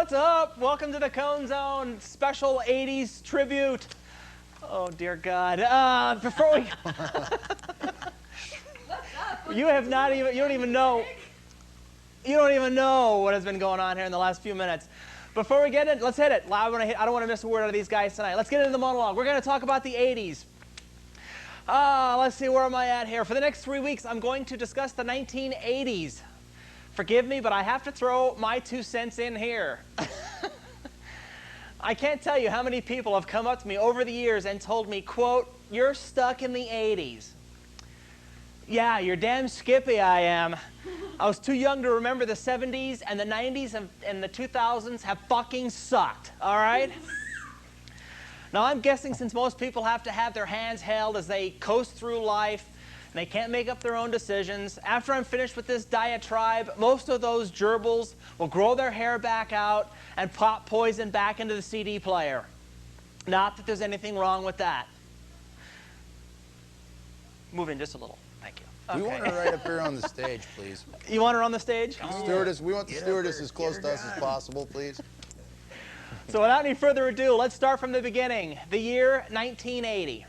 What's up? Welcome to the Cone Zone special 80s tribute. Oh dear God. Before we you don't even know what has been going on here in the last few minutes. Before we get in, let's hit it. I don't want to miss a word out of these guys tonight. Let's get into the monologue. We're going to talk about the 80s. Let's see, where am I at here? For the next 3 weeks, I'm going to discuss the 1980s. Forgive me, but I have to throw my 2 cents in here. I can't tell you how many people have come up to me over the years and told me, quote, "You're stuck in the 80s. Yeah, you're damn skippy I am. I was too young to remember the 70s, and the 90s and the 2000s have fucking sucked, all right?" Now, I'm guessing since most people have to have their hands held as they coast through life, and they can't make up their own decisions, after I'm finished with this diatribe, most of those gerbils will grow their hair back out and pop poison back into the CD player. Not that there's anything wrong with that. Move in just a little. Thank you. We want her right up here on the stage, please. You want her on the stage? Stewardess, we want the stewardess as close to us as possible, please. So without any further ado, let's start from the beginning. The year 1980.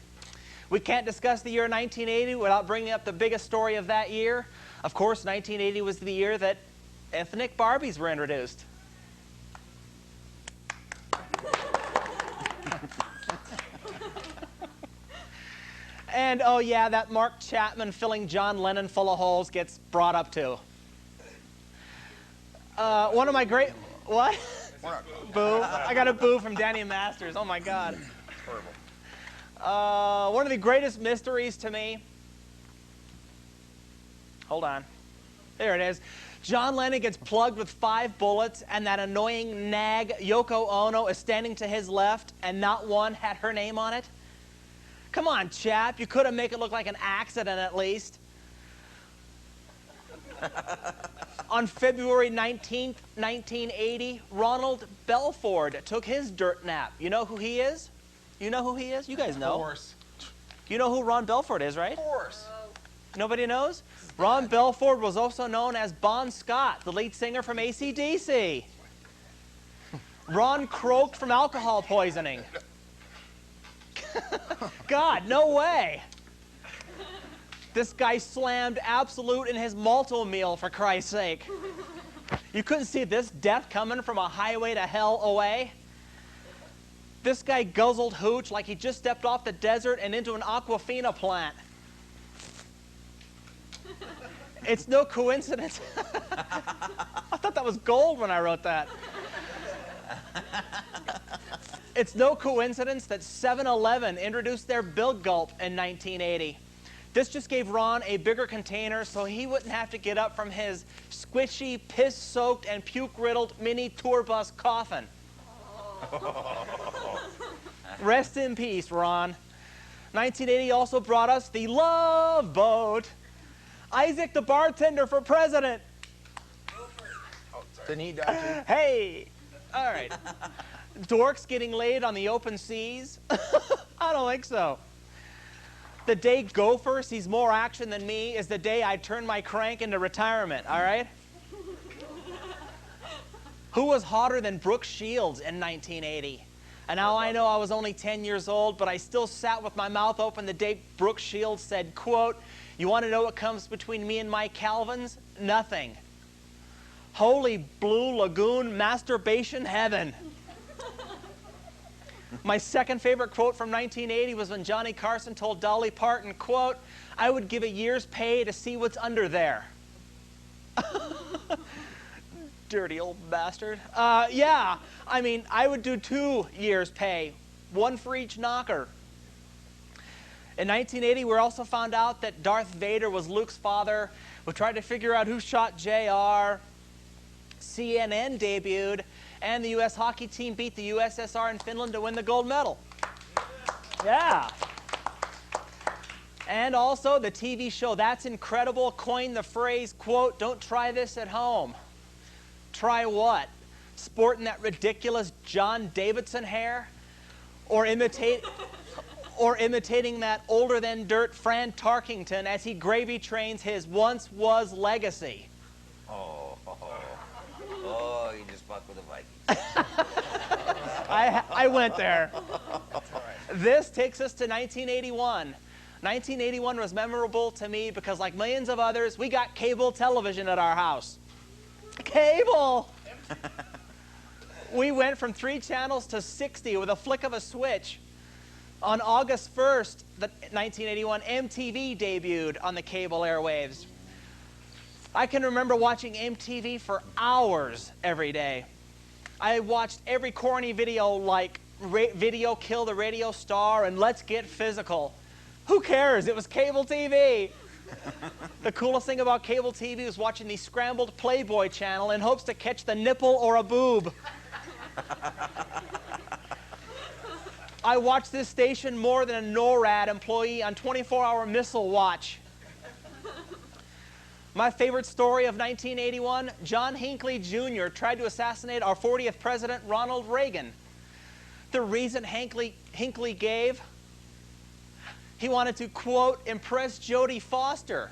We can't discuss the year 1980 without bringing up the biggest story of that year. Of course, 1980 was the year that ethnic Barbies were introduced. And, oh yeah, that Mark Chapman filling John Lennon full of holes gets brought up too. One of my great... What? Boo. I got a boo from Danny Masters. Oh, my God. Horrible. One of the greatest mysteries to me. Hold on. There it is. John Lennon gets plugged with 5 bullets, and that annoying nag Yoko Ono is standing to his left, and not one had her name on it. Come on, chap. You could have made it look like an accident at least. On February 19th, 1980, Ronald Belford took his dirt nap. You know who he is? You know who he is? You guys know. Of course. You know who Ron Belford is, right? Of course. Nobody knows? Ron Belford was also known as Bon Scott, the lead singer from AC/DC. Ron croaked from alcohol poisoning. God, no way. This guy slammed Absolute in his Malto meal, for Christ's sake. You couldn't see this death coming from a highway to hell away. This guy guzzled hooch like he just stepped off the desert and into an Aquafina plant. It's no coincidence. I thought that was gold when I wrote that. It's no coincidence that 7-Eleven introduced their Bilk Gulp in 1980. This just gave Ron a bigger container so he wouldn't have to get up from his squishy, piss-soaked, and puke-riddled mini tour bus coffin. Rest in peace, Ron. 1980 also brought us the Love Boat. Isaac the bartender for president. Didn't he die too? Hey! All right. Dorks getting laid on the open seas? I don't think so. The day Gopher sees more action than me is the day I turn my crank into retirement, all right? Who was hotter than Brooke Shields in 1980? And now I know I was only 10 years old, but I still sat with my mouth open the day Brooke Shields said, quote, "You want to know what comes between me and my Calvins? Nothing. Holy blue lagoon masturbation heaven." My second favorite quote from 1980 was when Johnny Carson told Dolly Parton, quote, "I would give a year's pay to see what's under there." Dirty old bastard. Yeah, I mean, I would do 2 years' pay, 1 for each knocker. In 1980, we also found out that Darth Vader was Luke's father. We tried to figure out who shot JR. CNN debuted, and the U.S. hockey team beat the USSR and Finland to win the gold medal. Yeah. And also, the TV show That's Incredible coined the phrase, quote, "Don't try this at home." Try what? Sporting that ridiculous John Davidson hair? Or imitating that older-than-dirt Fran Tarkington as he gravy trains his once-was legacy? Oh. Oh, you just fucked with the Vikings. I went there. This takes us to 1981. 1981 was memorable to me because, like millions of others, we got cable television at our house. Cable! We went from 3 channels to 60 with a flick of a switch. On August 1st, 1981, MTV debuted on the cable airwaves. I can remember watching MTV for hours every day. I watched every corny video like Video Kill the Radio Star and Let's Get Physical. Who cares? It was cable TV. The coolest thing about cable TV was watching the scrambled Playboy channel in hopes to catch the nipple or a boob. I watched this station more than a NORAD employee on 24-hour missile watch. My favorite story of 1981, John Hinckley Jr. tried to assassinate our 40th president, Ronald Reagan. The reason Hinckley gave, he wanted to, quote, impress Jodie Foster.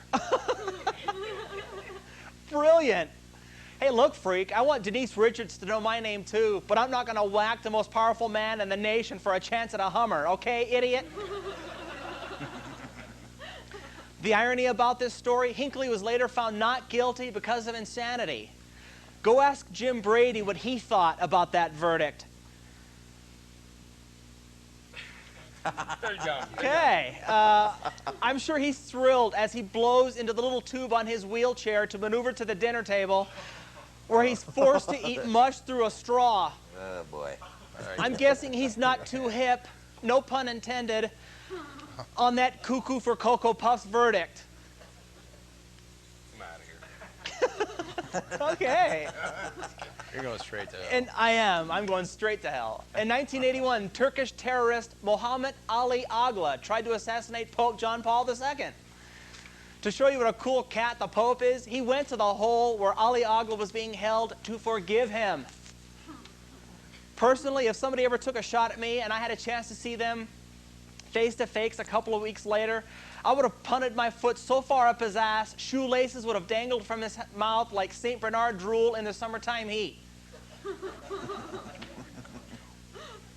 Brilliant. Hey, look, freak, I want Denise Richards to know my name too, but I'm not going to whack the most powerful man in the nation for a chance at a Hummer, okay, idiot? The irony about this story, Hinckley was later found not guilty because of insanity. Go ask Jim Brady what he thought about that verdict. There you go. Okay. I'm sure he's thrilled as he blows into the little tube on his wheelchair to maneuver to the dinner table, where he's forced to eat mush through a straw. Oh, boy. I'm guessing he's not too hip, no pun intended, on that cuckoo for Cocoa Puffs verdict. I'm out of here. Okay. You're going straight to hell. And I'm going straight to hell. In 1981, Turkish terrorist Muhammad Ali Agha tried to assassinate Pope John Paul II. To show you what a cool cat the Pope is, he went to the hole where Ali Agha was being held to forgive him. Personally, if somebody ever took a shot at me and I had a chance to see them face to face a couple of weeks later, I would have punted my foot so far up his ass, shoelaces would have dangled from his mouth like St. Bernard drool in the summertime heat.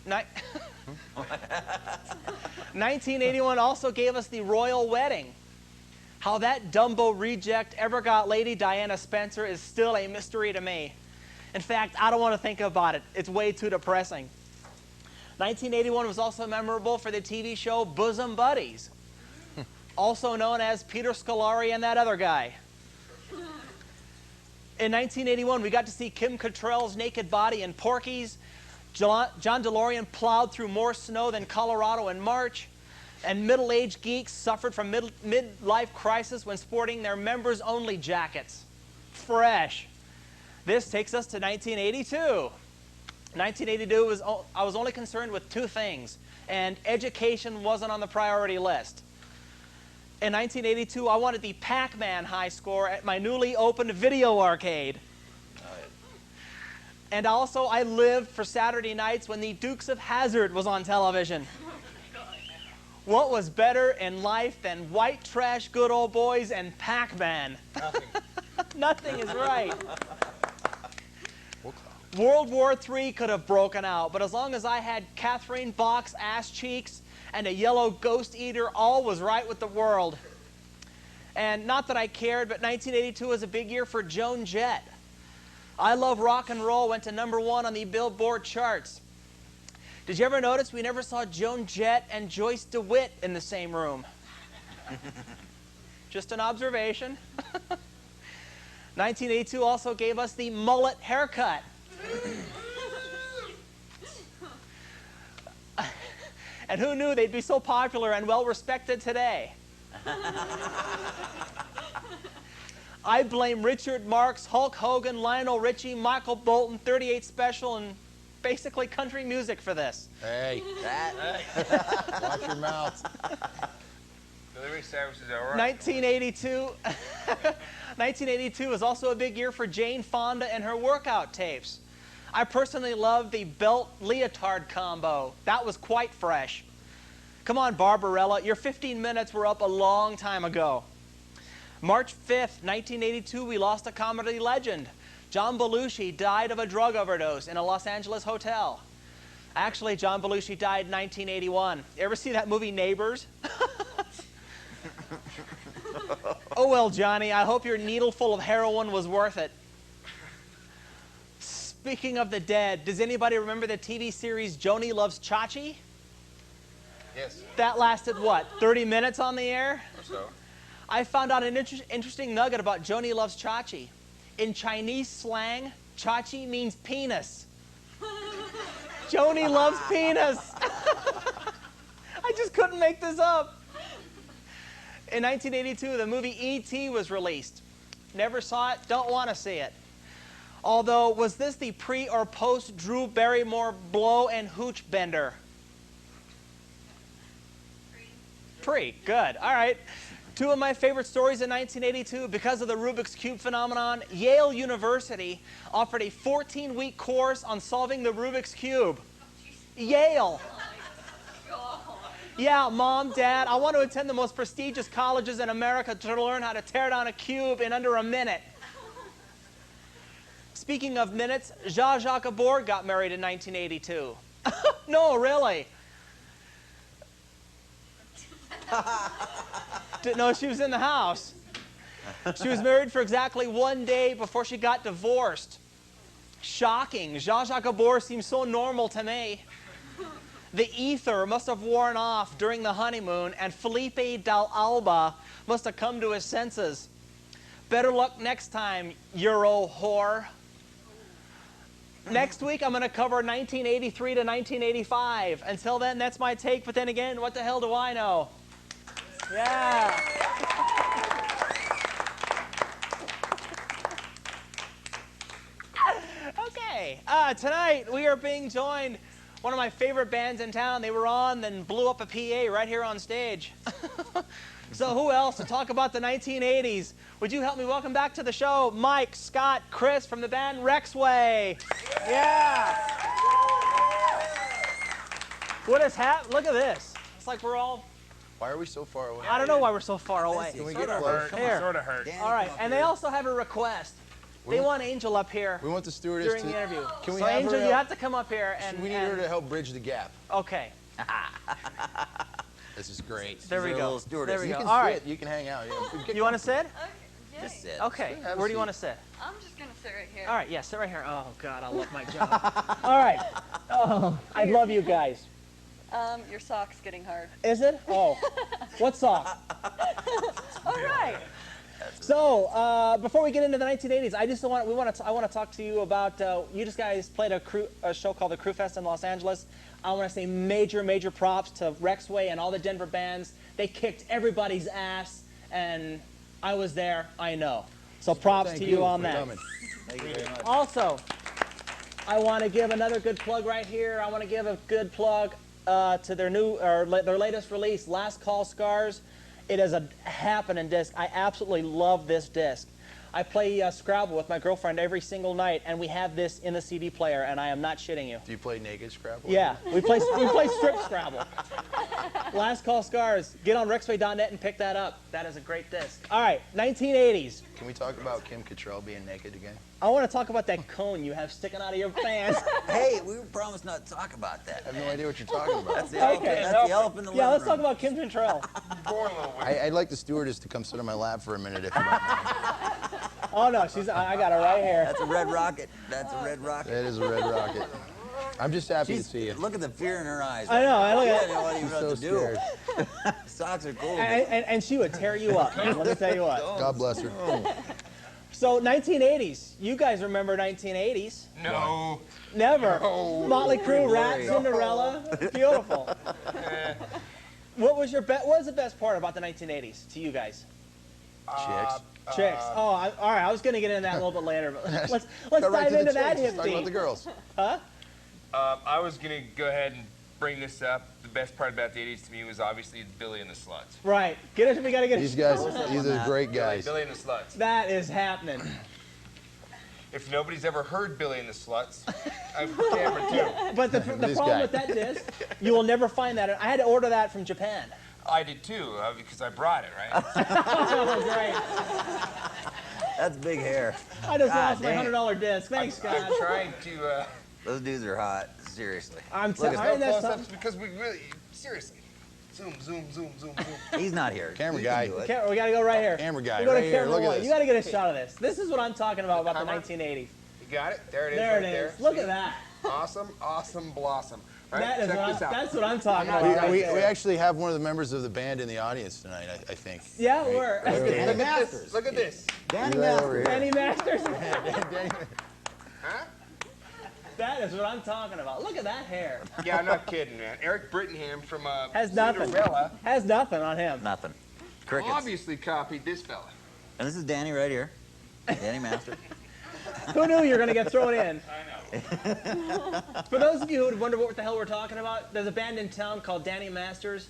1981 also gave us the royal wedding. How that Dumbo reject ever got Lady Diana Spencer is still a mystery to me. In fact, I don't want to think about it. It's way too depressing. 1981 was also memorable for the TV show Bosom Buddies, also known as Peter Scolari and that other guy. In 1981, we got to see Kim Cattrall's naked body in Porky's. John DeLorean plowed through more snow than Colorado in March. And middle-aged geeks suffered from midlife crisis when sporting their members-only jackets. Fresh. This takes us to 1982. 1982, I was only concerned with 2 things, and education wasn't on the priority list. In 1982, I wanted the Pac-Man high score at my newly opened video arcade. And also, I lived for Saturday nights when the Dukes of Hazzard was on television. What was better in life than white trash good old boys and Pac-Man? Nothing. Nothing is right. World War III could have broken out, but as long as I had Catherine Bach's ass cheeks and a yellow ghost eater, all was right with the world. And not that I cared, but 1982 was a big year for Joan Jett. I Love Rock and Roll went to #1 on the Billboard charts. Did you ever notice we never saw Joan Jett and Joyce DeWitt in the same room? Just an observation. 1982 also gave us the mullet haircut. And who knew they'd be so popular and well-respected today? I blame Richard Marx, Hulk Hogan, Lionel Richie, Michael Bolton, 38 Special, and basically country music for this. Hey, watch your mouth. Delivery service is all right. 1982. 1982 was also a big year for Jane Fonda and her workout tapes. I personally love the belt leotard combo. That was quite fresh. Come on, Barbarella, your 15 minutes were up a long time ago. March 5th, 1982, we lost a comedy legend. John Belushi died of a drug overdose in a Los Angeles hotel. Actually, John Belushi died in 1981. You ever see that movie Neighbors? Oh well, Johnny, I hope your needle full of heroin was worth it. Speaking of the dead, does anybody remember the TV series Joni Loves Chachi? Yes. That lasted, what, 30 minutes on the air? Or so. I found out an interesting nugget about Joni Loves Chachi. In Chinese slang, Chachi means penis. Joni loves penis. I just couldn't make this up. In 1982, the movie E.T. was released. Never saw it, don't want to see it. Although, was this the pre or post Drew Barrymore blow and hooch bender? Pre, good, all right. Two of my favorite stories in 1982, because of the Rubik's Cube phenomenon, Yale University offered a 14-week course on solving the Rubik's Cube. Yale. Yeah, Mom, Dad, I want to attend the most prestigious colleges in America to learn how to tear down a cube in under a minute. Speaking of minutes, Zsa Zsa Gabor got married in 1982. No, really. Didn't know she was in the house. She was married for exactly 1 day before she got divorced. Shocking. Zsa Zsa Gabor seems so normal to me. The ether must have worn off during the honeymoon, and Felipe Dal Alba must have come to his senses. Better luck next time, Euro whore. Next week, I'm going to cover 1983 to 1985. Until then, that's my take. But then again, what the hell do I know? Yeah. Okay. Tonight, we are being joined, one of my favorite bands in town. They were on, then blew up a PA right here on stage. So who else to talk about the 1980s? Would you help me welcome back to the show Mike, Scott, Chris from the band Rexway. Yeah. What has happened? Look at this. It's like we're all... Why are we so far away? I don't know why we're so far away. Can we Sort get of close? hurt. Here. Sort of hurt. All right, and they also have a request. They want Angel up here We want the stewardess during to... the interview. Can we so have Angel, her you up? have to come up here and... We need her to help bridge the gap. Okay, This is great. there we She's our go. little stewardess. There we You go. can All sit. right. You can hang out. Yeah. You want to sit? Just sit. Okay. Have a Where do you seat. want to sit? I'm just gonna sit right here. All right, yeah, sit right here. Oh, God, I love my job. All right. Oh, I love you guys. Your sock's getting hard. Is it? Oh, what song? All right. So before we get into the 1980s, I want to talk to you about you just guys played a show called the Crew Fest in Los Angeles. I want to say major props to Rexway and all the Denver bands. They kicked everybody's ass, and I was there. I know. So props Thank to you on for that. coming. Thank you very much. Also, I want to give another good plug right here. I want to give a good plug to their their latest release, Last Call Scars. It is a happening disc. I absolutely love this disc. I play Scrabble with my girlfriend every single night, and we have this in the CD player, and I am not shitting you. Do you play naked Scrabble? Yeah, we play strip Scrabble. Last Call Scars. Get on Rexway.net and pick that up. That is a great disc. All right, 1980s. Can we talk about Kim Cattrall being naked again? I want to talk about that cone you have sticking out of your pants. Hey, we were promised not to talk about that. I have no idea what you're talking about. That's the elephant, Okay. that's the elephant in the Yeah, living let's talk room. about Kim Cattrall. Born a little weird. I'd like the stewardess to come sit on my lap for a minute if you don't mind. Oh no, I got her right here. That's a red rocket. That's a red rocket. That is a red rocket. I'm just happy to see you. Look at the fear in her eyes. I know. I look I at don't know what even I'm so what to do. scared. Socks are cool. and she would tear you up. Let me tell you what. God bless her. So 1980s. You guys remember 1980s? No. Never. No. Motley Crue, Rat, Glory. Cinderella. Beautiful. What was the best part about the 1980s to you guys? Chicks. Chicks. Oh, all right. I was gonna get into that a little bit later, but let's Go right dive to the into that chicks. hip Talk about the beat. girls. Huh? I was going to go ahead and bring this up. The best part about the 80s to me was obviously Billy and the Sluts. Right. Get it. We gotta get These it. guys, these are great Billy, guys. Billy and the Sluts. That is happening. If nobody's ever heard Billy and the Sluts, I'm camera too. But the This problem guy. with that disc, you will never find that. I had to order that from Japan. I did too, because I brought it, right? Oh, great. That's big hair. I just God lost my dang it. $100 disc. Thanks, I'm God. trying to. Those dudes are hot. Seriously. I'm Look at sorry. No That's close-ups something. because we really seriously. Zoom, zoom, zoom, zoom, zoom. He's not here. Camera You can guy. do it. We gotta go right here. Camera guy, We go to right here. camera Look at one. this. You gotta get a shot of this. This is what I'm talking about the Camera? 1980s. You got it? There it is. There right it there. is. Look See? at that. Awesome, awesome, blossom. All right, That is check what this out. that's what I'm talking I'm about. not- right We there. actually have one of the members of the band in the audience tonight, I think. Yeah, we're. Look at this. Look at this. Danny Right Masters. over here. Danny Masters. Huh? That is what I'm talking about. Look at that hair. Yeah, I'm not kidding, man. Eric Brittenham from Has nothing. Cinderella Has nothing on him. Nothing. Crickets. obviously copied this fella. And this is Danny right here. Danny Masters. Who knew you were gonna get thrown in? For those of you who would wonder what the hell we're talking about, there's a band in town called Danny Masters.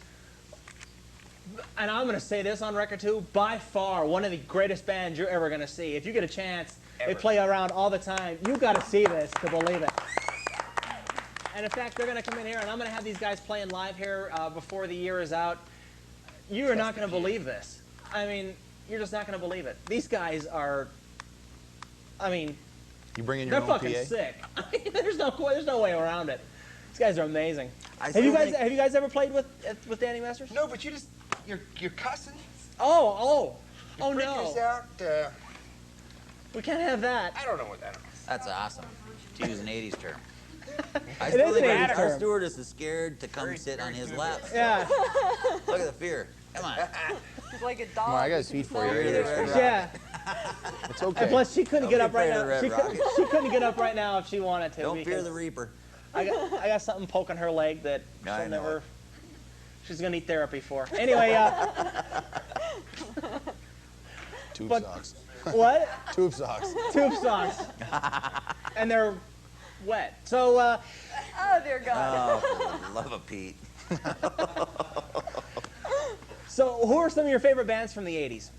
And I'm going to say this on record too, by far one of the greatest bands you're ever going to see. If you get a chance, they Ever. play around all the time. You got to see this to believe it. And in fact, they're going to come in here and I'm going to have these guys playing live here before the year is out. You are not going to believe this. I mean, you're just not going to believe it. These guys are, I mean, You bring in they're your own fucking PA? sick. I mean, there's no way around it. These guys are amazing. I Have you still guys think- ever played with Danny Masters? No, but you're cussing. Oh Your no. freakers out. We can't have that. I don't know what that is. That's awesome. To use an 80s term. I It still is an think 80s our term. stewardess is scared to come sit on his lap. Yeah. Look at the fear. Come on. It's like a dog. Come on, I got a with seat the for you. smell You're of the it. Red Rocket. Yeah. It's And okay. plus, she couldn't Don't get be up right afraid of now. the She Red couldn't get up right now if she wanted to. Don't fear because the Reaper. I got something poking her leg that I she'll know never. it. She's gonna need therapy for. Anyway, Tube but- socks. what? Tube socks. Tube socks. And they're wet. So. Oh dear God. Oh, for the love of Pete. So, who are some of your favorite bands from the 80s?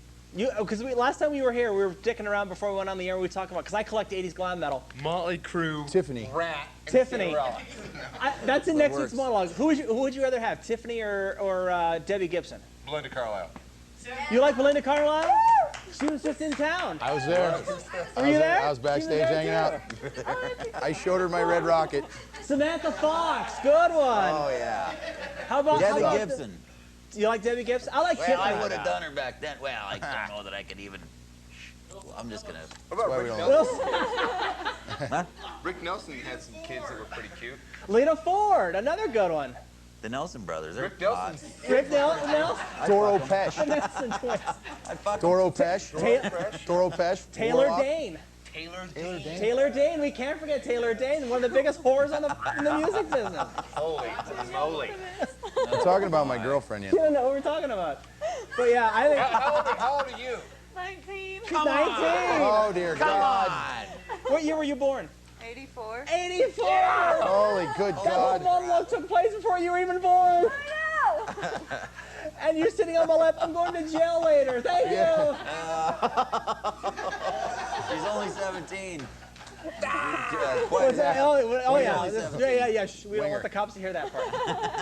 Because last time we were here, we were dicking around before we went on the air. We were talking about, because I collect 80s glam metal. Motley Crue, Tiffany. Rat, and Tiffany. Cinderella. That's in What next week's works? monologue. Who would you rather have, Tiffany or Debbie Gibson? Belinda Carlisle. You like Belinda Carlisle? She was just in town. I was there. Were you there? I was She backstage there hanging out. I showed her my red rocket. Samantha Fox, good one. Oh, yeah. How about Debbie how about Gibson. You like Debbie Gibson? I like Well, Tiffany. I would have done her back then. Well, I don't know that I could even. I'm just going to. What about why we Rick don't- Nelson? Wilson, Rick Nelson had some kids that were pretty cute. Lena Ford, another good one. The Nelson brothers. They're Rick hot. Nelson's Rick Nelson, Doro Pesh. the Nelson twins. I fuck Doro Pesh. Doro Pesh. Taylor Warlock. Dane. Taylor Dane. Taylor Dane, we can't forget Taylor Dane, one of the biggest whores in the music business. Holy moly. I'm talking about my girlfriend, You you know. don't know what we're talking about. But yeah, I think How old are you? 19. she's 19. Oh, dear God. What year were you born? 84. 84. Holy good That God. monologue took place before you were even born. I know. And you're sitting on my lap. I'm going to jail later. Thank you. She's only 17. What's that? Oh yeah. only This- 17. Yeah. Shh, we don't Winger. want the cops to hear that part.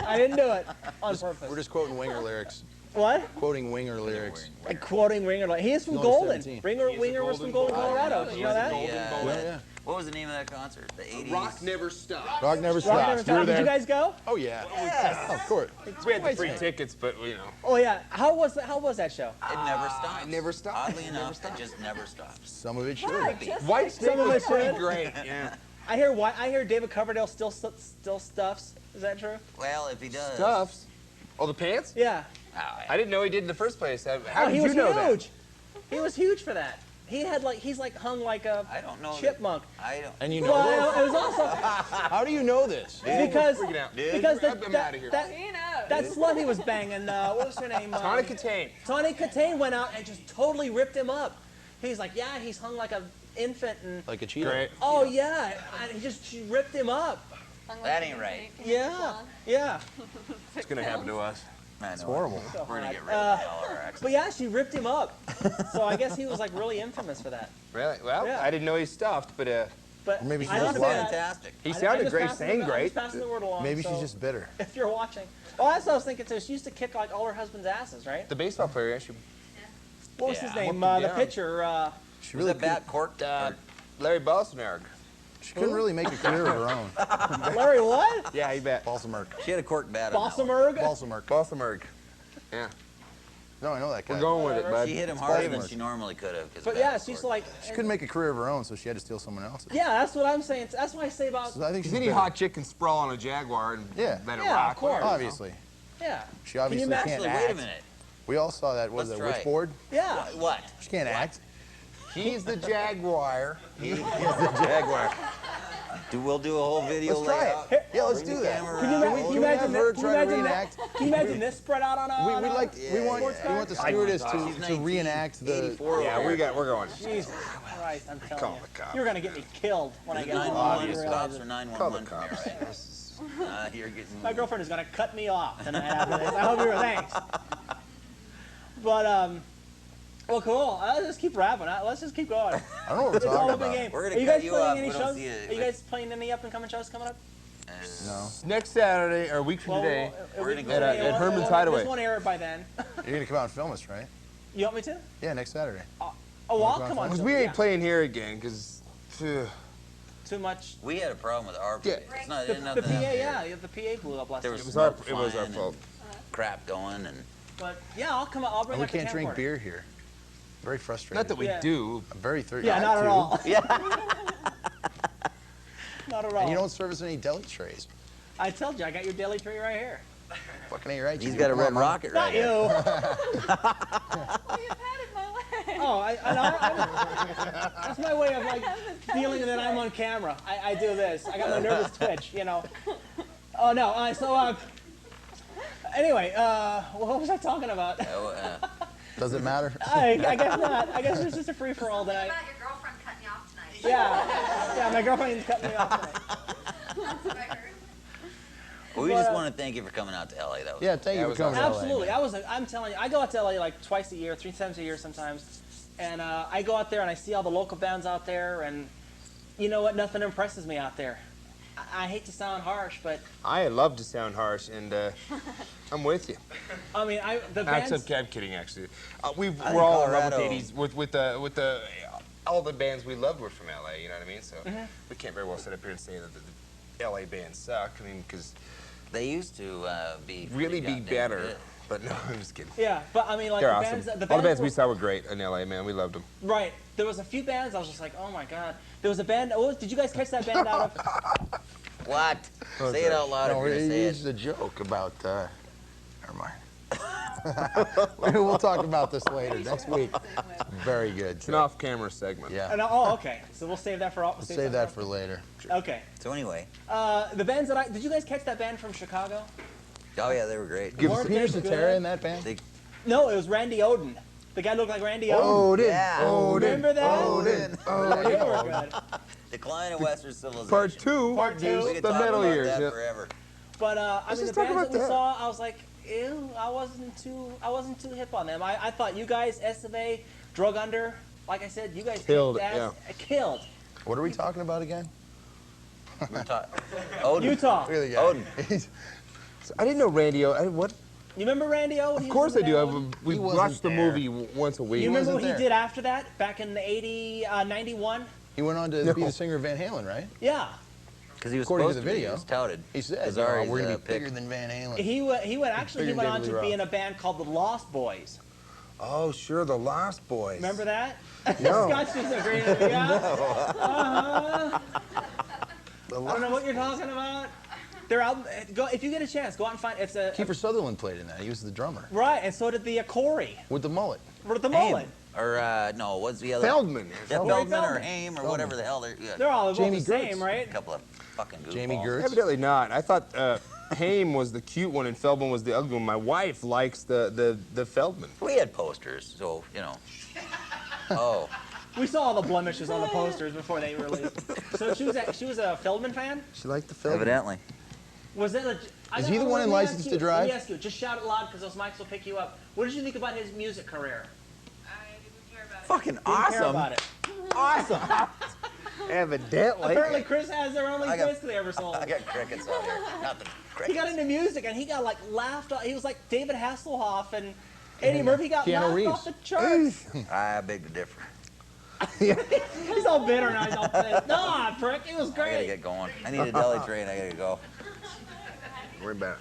I didn't do it on purpose. We're just quoting Winger lyrics. What? Quoting Winger lyrics. Like quoting Winger. Like, he is from He's only Golden. 17. Winger was from Golden, Colorado. Did you know that? Yeah. What was the name of that concert? The 80s. Rock never stopped. Rock never Rock Never stops. You were Stopped. Did you there. guys go? Oh, yeah. Oh, of course. We had the free tickets, but you know. Oh yeah. How was that show? It never stopped. It never stopped. Oddly enough, it just never stops. Some of it should. White Snake Some of was it pretty should. great. Yeah. I hear David Coverdale still stuffs. Is that true? Well, if he does. Stuffs. Oh, the pants? Yeah. Oh, I didn't know he did in the first place. How Oh, did he you was know huge. He was huge for that. He's like hung like a I don't know. chipmunk. I don't. And you know Well, this? it was also How do you know this? because freaking out. because I'm outta here. You know. that slut he was banging. What was her name? that? Tonic Catane. Tawny Katane went out and just totally ripped him up. He's like, yeah, he's hung like an infant and. Like a cheetah. Great. Oh yeah, and she ripped him up. That ain't right. Yeah, yeah. It's gonna happen to us. It's horrible. We're gonna get rid of all our accents. But yeah, she ripped him up. So I guess he was like really infamous for that. Really? Well, Yeah. I didn't know he stuffed, but But Or maybe she I was understand that. Fantastic. he I'm sounded just great, passing sang I'm great. just passing the word along. Maybe so she's just bitter. If you're watching. Oh, that's what I was thinking too. She used to kick like all her husband's asses, right? The baseball player, actually. What was his Yeah. name? Whooped him The down. pitcher. She Was really that bat corked? Larry Balsameric. She couldn't really make a career of her own. Larry what? Yeah, you bet. Balsameric. She had a corked bat on that one. Balsameric? Balsameric. Balsameric. Yeah. No, I know that guy. We're going with it, bud. She hit him harder than Balsameric. she normally could have. But yeah, she's like, She couldn't make a career of her own, so she had to steal someone else's. yeah, that's what I'm saying. That's why I say about, So I think she's Any bitter. hot chick can sprawl on a Jaguar and Yeah. let it Yeah, rock. of course. whatever, you know. Obviously. yeah. She obviously imagine- can't Actually, act. wait a minute. We all saw that. Was Let's it try. Witchboard? Yeah. What? She can't act. He's the Jaguar. He's the Jaguar. We'll do a whole video Let's try layout. it. Yeah, let's Bring do the that. camera Can you, around. can Can you we have imagine her that? try to reenact? Can you imagine this spread out on a? We want Yeah. the stewardess She's to 1984 reenact the. over Yeah, there. we're going. Jesus Christ, I'm telling Call you. the cops. You're gonna get me killed when I Is get home. 911 You realize cops it. or 911 from cops. here, right? You're getting. My girlfriend is gonna cut me off tonight after this. I hope you were thanks. But well, cool. Let's just keep rapping. Let's just keep going. I don't know what we're It's all talking up in about. game. We're gonna Are you cut guys you playing off. any We don't shows? see it. Are you guys playing any up and coming shows coming up? No. Next Saturday, or a week from today, We're gonna go at Herman's Hideaway. This won't air it by then. You're gonna come out and film us, right? You want me to? Yeah, next Saturday. Oh, well, I'll come on. because to we it, ain't yeah. playing here again, because Too much. We had a problem with our Yeah. place. It's not, The there's PA, nothing out there. yeah, the PA blew up last There year. was it was our smoke it was our flying and fault. crap going, and But yeah, I'll come. I'll bring And we up the can't drink camcorder. beer here. Very frustrating. Not that we Yeah. do. I'm very thirsty. Yeah, not at all. yeah. Not at all. And you don't serve us any deli trays. I told you, I got your deli tray right here. Fucking ain't right. He's you. got a Come red on, Mom. rocket right Not here. you. You patted my leg. Oh, that's my way of like feeling that I'm on camera. I do this. I got my nervous twitch, you know. Oh no. Anyway, what was I talking about? Does it matter? I guess not. I guess it's just a free for all Something tonight. about your girlfriend cutting you off tonight. Yeah, my girlfriend's cutting me off tonight. That's what I heard. Well, we just want to thank you for coming out to LA. That was Yeah, thank you for was coming. to LA, Absolutely. man. I'm telling you, I go out to LA like twice a year, 3 times a year sometimes. And I go out there and I see all the local bands out there, and you know what? Nothing impresses me out there. I hate to sound harsh, but I love to sound harsh, and I'm with you. I mean, the bands. Actually, I'm kidding. Actually, we're think all in love with Colorado- the 80s. With the all the bands we loved were from LA. You know what I mean? So Mm-hmm. we can't very well sit up here and say that the LA bands suck. I mean, because They used to be really pretty be goddamn better. good. But no, I'm just kidding. Yeah, but I mean, like They're the awesome. bands. All the bands we were- saw were great in LA, man. We loved them. Right. There was a few bands. I was just like, oh my god. There was a band. Did you guys catch that band out of? What? Say it out loud No, if you're he gonna say used it. a joke about. Never mind. We'll talk about this later next week. Very good. It's an off-camera segment. Yeah. Oh, okay. So we'll save that for all. Save that for later. Okay. So anyway, The bands that did you guys catch that band from Chicago? oh yeah, they were great. Weren't Peter they Cetera good? in that band? They, No, it was Randy Odin. The guy looked like Randy Odin. Odin. Yeah. Odin. Remember that? Odin. They were good. Decline of Western Civilization. Part two. Part two. We could The talk metal about years. that Yeah. forever. But I mean, the just talk bands that about we that. saw, I was like, ew, I wasn't too hip on them. I thought you guys, SFA, Drug Under, like I said, you guys Killed kicked it, ass, killed. What are we talking about again? We're talking. Odin. Utah. Really, guy. Odin. I didn't know Randy. What? You remember Randy O? Of course I do. We He wasn't watched the there. movie once a week. You remember wasn't what he there. did after that, back in the 91? He went on to No. be the singer of Van Halen, right? Yeah. Because he was According to supposed the to be. video. He was touted. He said, Azari's, we're going to be pick. bigger than Van Halen. He went Bigger on than to David be Lee in a band called the Lost Boys. Oh, sure, the Lost Boys. Remember that? No. Scott just agreed with me. Yeah? Uh-huh. The I don't know what you're talking about. They're out. Go if you get a chance. Go out and find. It's a Kiefer Sutherland played in that. He was the drummer right, and so did the Corey with the mullet. with the Haim. mullet. Or, no, what's the other? Feldman. Yeah, Corey Feldman or Feldman. Haim or whatever the hell they're. Yeah, They're all both Jamie the same, Gertz. right? a couple of fucking goofballs. Jamie Gertz. Evidently not. I thought Haim was the cute one and Feldman was the ugly one. My wife likes the Feldman. We had posters, so, you know. Oh. We saw all the blemishes on the posters before they released. So she was a Feldman fan. She liked the Feldman. Evidently. Was it? Is he the one in License to Drive? Let me ask you. Just shout it loud because those mics will pick you up. What did you think about his music career? I didn't care about it. Fucking Didn't care awesome. about it. Awesome. Evidently. Apparently, Chris has their only I got- disc they ever sold. I got crickets out here. Not the He crickets. got into music and he got like laughed off. He was like David Hasselhoff and Eddie Murphy got Keanu laughed Reeves. off the charts. I beg to differ. He's all bitter now. He's all pissed. Nah, prick. It was I gotta great. get going. I need a deli train. I gotta go. We're back.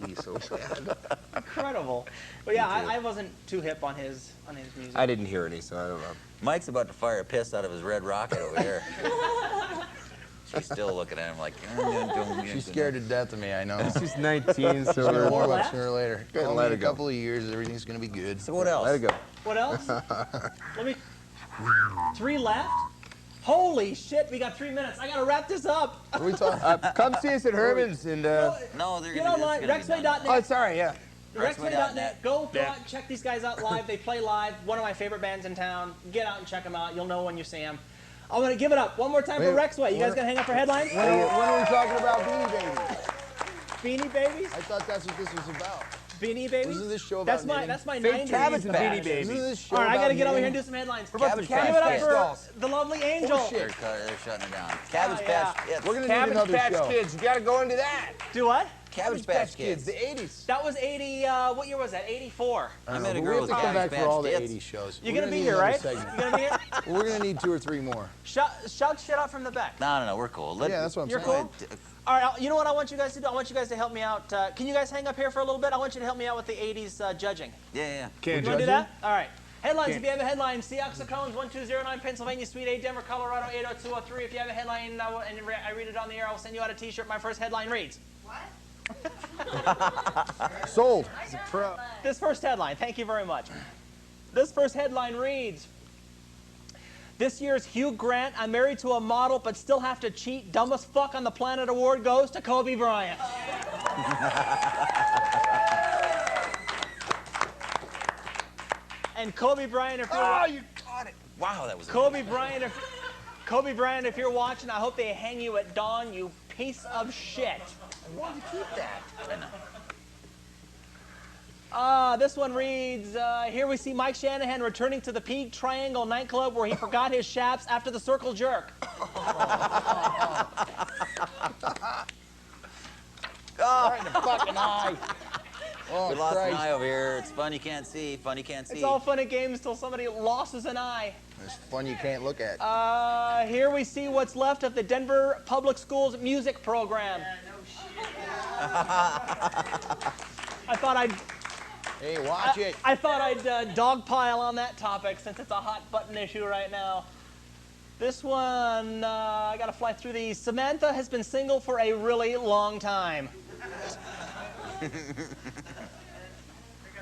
He's so sad. Incredible. But yeah, I wasn't too hip on his music. I didn't hear any, so I don't know. Mike's about to fire a piss out of his red rocket over here. She's still looking at him like. She's scared to death of me, I know. She's 19, She's gonna so warm up sooner or later. Go, Only let in it a go. couple of years, everything's gonna be good. So what else? let it go. What else? Let me. 3 left? Holy shit, we got 3 minutes. I gotta wrap this up. What are we talking? Come see us at Herman's and. No, they're Get gonna. online, it's gonna be done. Rexway.net. Oh, sorry, yeah. Rexway.net. Go Yeah. out and check these guys out live. They play live. One of my favorite bands in town. Get out and check them out. You'll know when you see them. I'm going to give it up one more time for Wait, Rexway. You guys going to hang up for headlines? When are we talking about Beanie Babies? Beanie Babies? I thought that's what this was about. Beanie Babies? Isn't this show about knitting? That's my Fake 90s Cabbage Beanie Patch. Babies. Isn't this show All right, I got to about get over here and knitting? do some headlines. What about the Cabbage Patch Give it up Kids for dolls? the lovely Angel. Bullshit. They're shutting it down. Cabbage yeah. Patch Kids. We're gonna need Cabbage another Patch show. Kids, you gotta go into that. Do what? Cabbage Patch Kids. The 80s. That was 80, what year was that? 84. I met a But girl we with have to come Cabbage back for all the Patch 80s Kids. shows. You're We're going to be need here, another right? segment. You're going to be here? We're gonna need 2 or 3 more. Shout shit out from the back. No, we're cool. Yeah, that's what I'm You're saying. cool? All right, you know what I want you guys to do? I want you guys to help me out. Can you guys hang up here for a little bit? I want you to help me out with the 80s judging. Yeah. Can't You want to do judge that? All right. Headlines, Can't. if you have a headline, see Axl Cones, 1209 Pennsylvania, Suite 8, Denver, Colorado, 80203. If you have a headline and I read it on the air, I'll send you out a t-shirt. My first headline reads. What? Sold. I got one. This first headline, thank you very much. This first headline reads, this year's Hugh Grant, I'm married to a model but still have to cheat, dumbest fuck on the planet award goes to Kobe Bryant. And Kobe Bryant, if you're you caught it. Wow, that was. Kobe Bryant, if you're watching, I hope they hang you at dawn, you piece of shit. Why did you keep that? I know. This one reads, here we see Mike Shanahan returning to the Peak Triangle nightclub where he forgot his shaps after the circle jerk. Right in the fucking eye. Oh, We lost an Christ. eye over here. It's fun you can't see. Fun you can't see. It's all fun and games till somebody losses an eye. It's fun you can't look at. Here we see what's left of the Denver Public Schools music program. I thought I'd Hey, watch it. I thought I'd dogpile on that topic since it's a hot button issue right now. This one, I gotta fly through these. Samantha has been single for a really long time.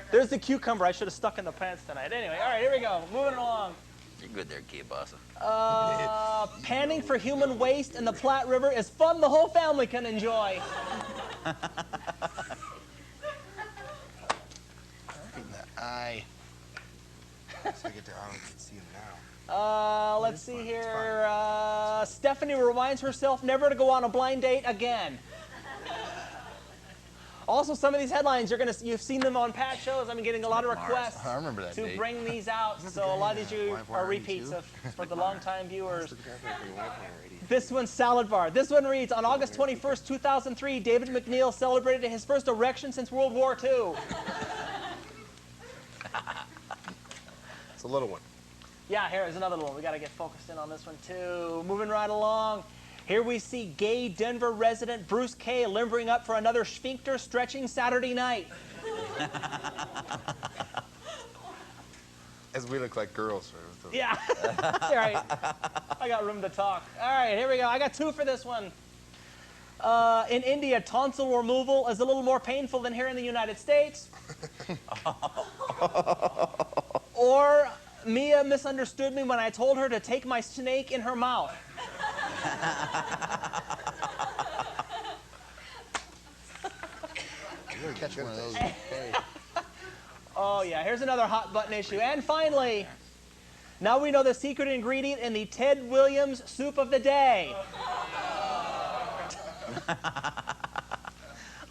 There's the cucumber I should have stuck in the pants tonight. Anyway, all right, here we go. Moving along. You're good there, Kielbasa. Panning for human waste in the Platte River is fun the whole family can enjoy. Right in the eye. So I get to, I can see him now. Let's see here. Stephanie reminds herself never to go on a blind date again. Also, some of these headlines you've seen them on Pat shows. I've been getting a lot of requests I remember that to date. bring these out. So a lot of you are repeats for the longtime viewers. This one's Salad Bar. This one reads, on August 21st, 2003, David McNeil celebrated his first erection since World War II. It's a little one. Yeah, here's another one. We got to get focused in on this one, too. Moving right along. Here we see gay Denver resident Bruce K. limbering up for another sphincter stretching Saturday night. As we look like girls. Right? Yeah. All right. I got room to talk. All right, here we go. I got 2 for this one. In India, tonsil removal is a little more painful than here in the United States. Or Mia misunderstood me when I told her to take my snake in her mouth. You better catch one of those. Hey. Oh, yeah. Here's another hot button issue. And finally, now we know the secret ingredient in the Ted Williams soup of the day.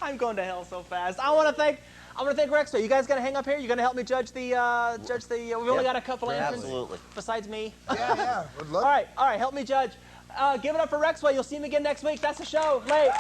I'm going to hell so fast. I want to thank Rexway. You guys gonna hang up here? You gonna help me judge the We've only got a couple entrants. Absolutely. Besides me. Yeah. Would love All right. Help me judge. Give it up for Rexway. You'll see him again next week. That's the show. Late.